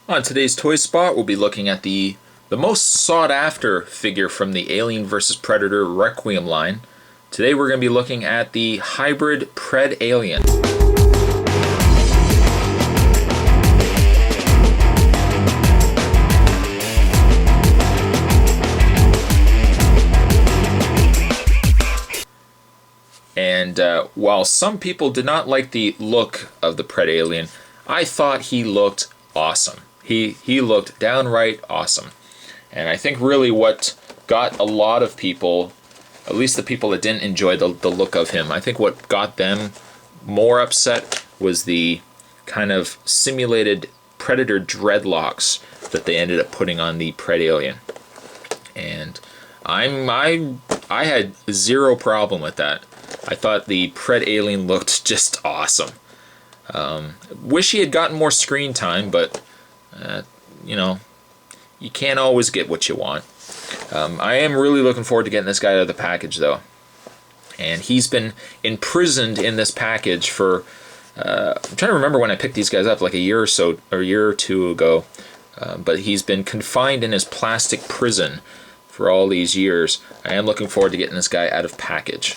On today's Toy Spot, we'll be looking at the most sought after figure from the Alien vs Predator Requeim line. Today we're going to be looking at the hybrid Predalien. And while some people did not like the look of the Predalien, I thought he looked awesome. He looked downright awesome. And I think really what got a lot of people, at least the people that didn't enjoy the look of him, I think what got them more upset was the kind of simulated Predator dreadlocks that they ended up putting on the Predalien. And I had zero problem with that. I thought the Predalien looked just awesome. Wish he had gotten more screen time, but you know, you can't always get what you want. I am really looking forward to getting this guy out of the package, though. And he's been imprisoned in this package for, I'm trying to remember when I picked these guys up, like a year or so, or a year or two ago. But he's been confined in his plastic prison for all these years. I am looking forward to getting this guy out of package.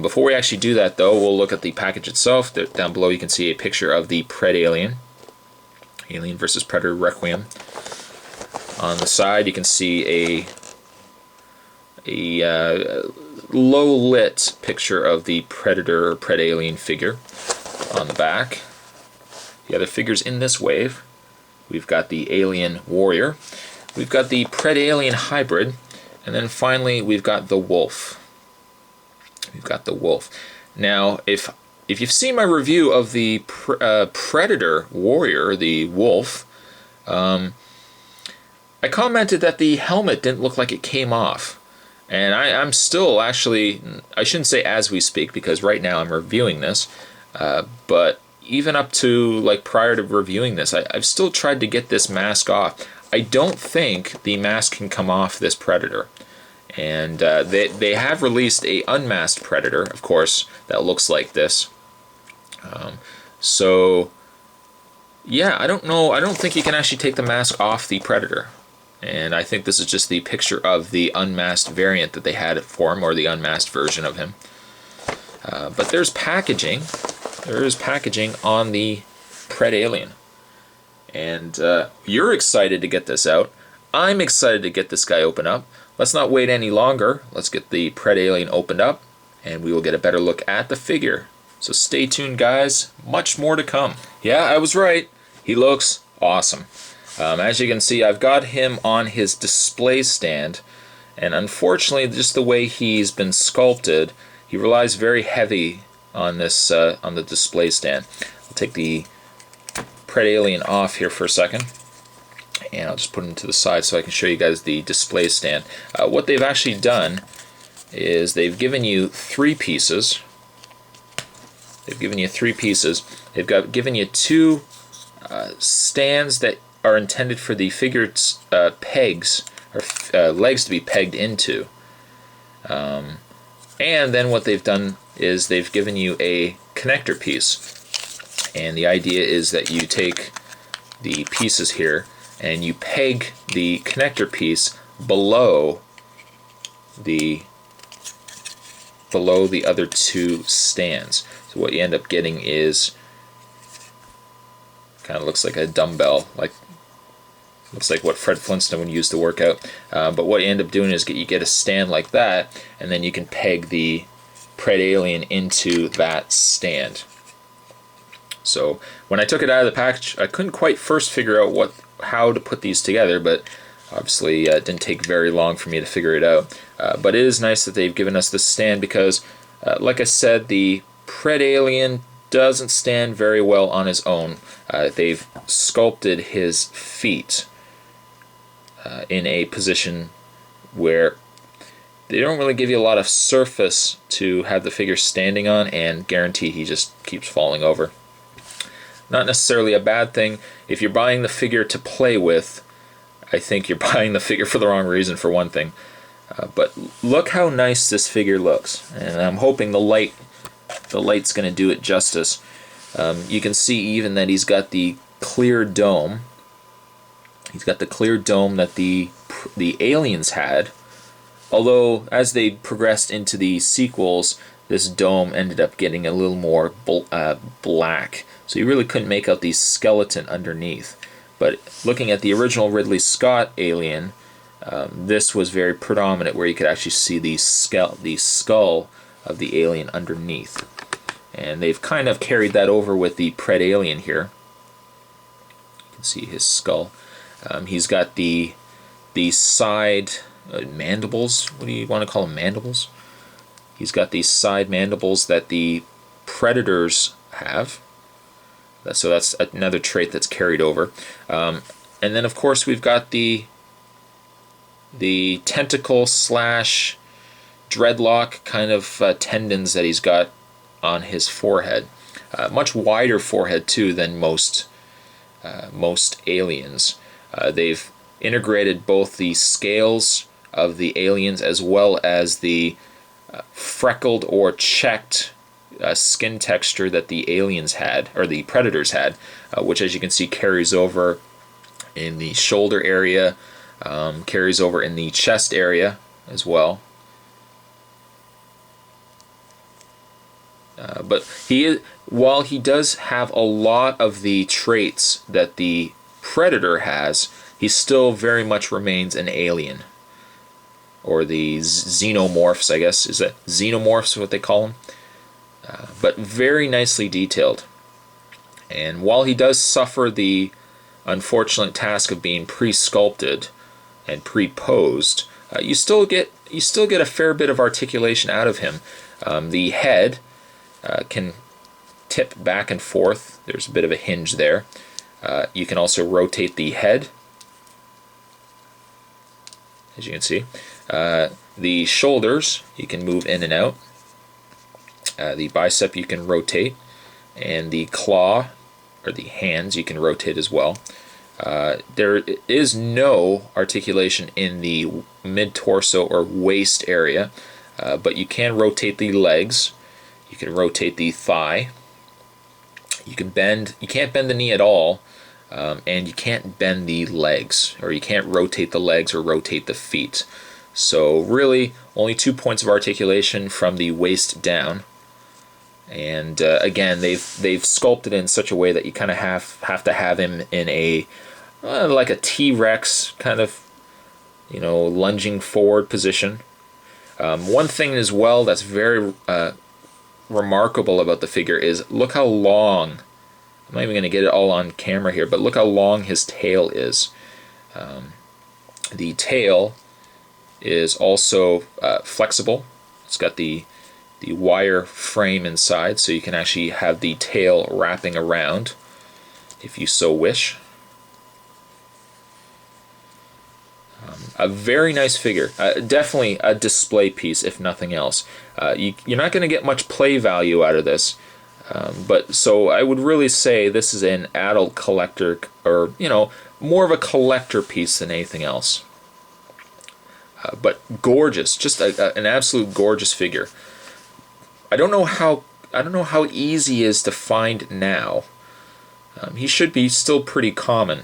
Before we actually do that, though, we'll look at the package itself. Down below you can see a picture of the Predalien, Alien vs Predator Requeim. On the side you can see a low-lit picture of the Predator or Predalien figure. On the back, the other figures in this wave, we've got the Alien Warrior, we've got the Predalien Hybrid, and then finally we've got the Wolf. We've got the Wolf. Now, if you've seen my review of the Predator Warrior, the Wolf, I commented that the helmet didn't look like it came off. And I'm still actually, I shouldn't say as we speak, because right now I'm reviewing this, but even up to like prior to reviewing this, I've still tried to get this mask off. I don't think the mask can come off this Predator. And they have released a unmasked Predator, of course, that looks like this. So yeah, I don't know. I don't think you can actually take the mask off the Predator. And I think this is just the picture of the unmasked variant that they had for him, or the unmasked version of him. But there's packaging. There is packaging on the Predalien. And you're excited to get this out. I'm excited to get this guy open up. Let's not wait any longer. Let's get the Predalien opened up, and we will get a better look at the figure. So stay tuned, guys. Much more to come. Yeah, I was right. He looks awesome. As you can see, I've got him on his display stand, and unfortunately, just the way he's been sculpted, he relies very heavy on this on the display stand. I'll take the Predalien off here for a second, and I'll just put him to the side so I can show you guys the display stand. What they've actually done is they've given you three pieces. They've given you three pieces. They've given you two stands that are intended for the figure's pegs, or legs to be pegged into. And then what they've done is they've given you a connector piece. And the idea is that you take the pieces here and you peg the connector piece below the other two stands. So what you end up getting is, kind of looks like a dumbbell, looks like what Fred Flintstone would use to work out. But what you end up doing is you get a stand like that, and then you can peg the Predalien into that stand. So when I took it out of the package, I couldn't quite first figure out how to put these together, but obviously it didn't take very long for me to figure it out. But it is nice that they've given us this stand because, like I said, the Predalien doesn't stand very well on his own. They've sculpted his feet in a position where they don't really give you a lot of surface to have the figure standing on, and guarantee he just keeps falling over. Not necessarily a bad thing. If you're buying the figure to play with, I think you're buying the figure for the wrong reason, for one thing. But look how nice this figure looks, and I'm hoping the light's going to do it justice. You can see even that he's got the clear dome He's got the clear dome that the aliens had, although as they progressed into the sequels, this dome ended up getting a little more black, so you really couldn't make out the skeleton underneath. But looking at the original Ridley Scott Alien, this was very predominant, where you could actually see the skull of the alien underneath. And they've kind of carried that over with the Predalien here. You can see his skull. He's got the side mandibles. What do you want to call them? Mandibles? He's got these side mandibles that the Predators have. So that's another trait that's carried over. And then, of course, we've got the tentacle slash dreadlock kind of tendons that he's got on his forehead. Much wider forehead, too, than most aliens. They've integrated both the scales of the aliens as well as the freckled or checked skin texture that the aliens had, or the Predators had, which, as you can see, carries over in the shoulder area, carries over in the chest area as well. But while he does have a lot of the traits that the Predator has, he still very much remains an alien. Or the xenomorphs, I guess. Is that xenomorphs what they call them? But very nicely detailed. And while he does suffer the unfortunate task of being pre-sculpted and pre-posed, you still get a fair bit of articulation out of him. The head can tip back and forth. There's a bit of a hinge there. You can also rotate the head, as you can see. The shoulders you can move in and out. The bicep you can rotate, and the claw, or the hands, you can rotate as well. There is no articulation in the mid-torso or waist area, but you can rotate the legs. You can rotate the thigh. You can't bend the knee at all, and you can't bend the legs, or you can't rotate the legs or rotate the feet. So really, only 2 points of articulation from the waist down. And again, they've sculpted in such a way that you kind of have to have him in a like a T-Rex kind of, lunging forward position. One thing as well that's very remarkable about the figure is look how long. I'm not even going to get it all on camera here, but look how long his tail is. The tail is also flexible. It's got the wire frame inside, so you can actually have the tail wrapping around if you so wish. A very nice figure. Definitely a display piece, if nothing else. You're not going to get much play value out of this, but so I would really say this is an adult collector, or more of a collector piece than anything else. But gorgeous, just an absolute gorgeous figure. I don't know how easy he is to find now. He should be still pretty common.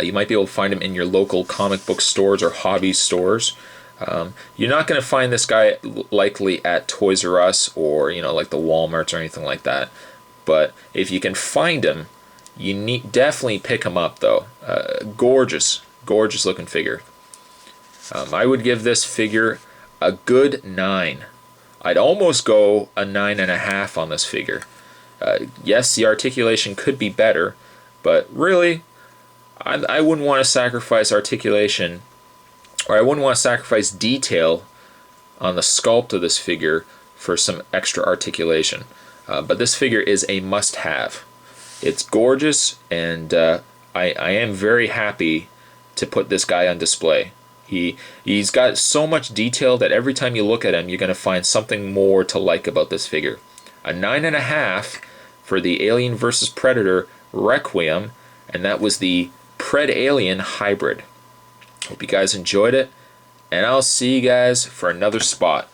You might be able to find him in your local comic book stores or hobby stores. You're not going to find this guy likely at Toys R Us or like the Walmarts or anything like that. But if you can find him, you definitely pick him up though. Gorgeous looking figure. I would give this figure a good 9. I'd almost go a 9.5 on this figure. Yes, the articulation could be better, but really, I wouldn't want to sacrifice articulation, or I wouldn't want to sacrifice detail on the sculpt of this figure for some extra articulation. But this figure is a must-have. It's gorgeous, and I am very happy to put this guy on display. He's got so much detail that every time you look at him, you're going to find something more to like about this figure. A 9.5 for the Alien vs. Predator Requeim, and that was the Predalien hybrid. Hope you guys enjoyed it, and I'll see you guys for another spot.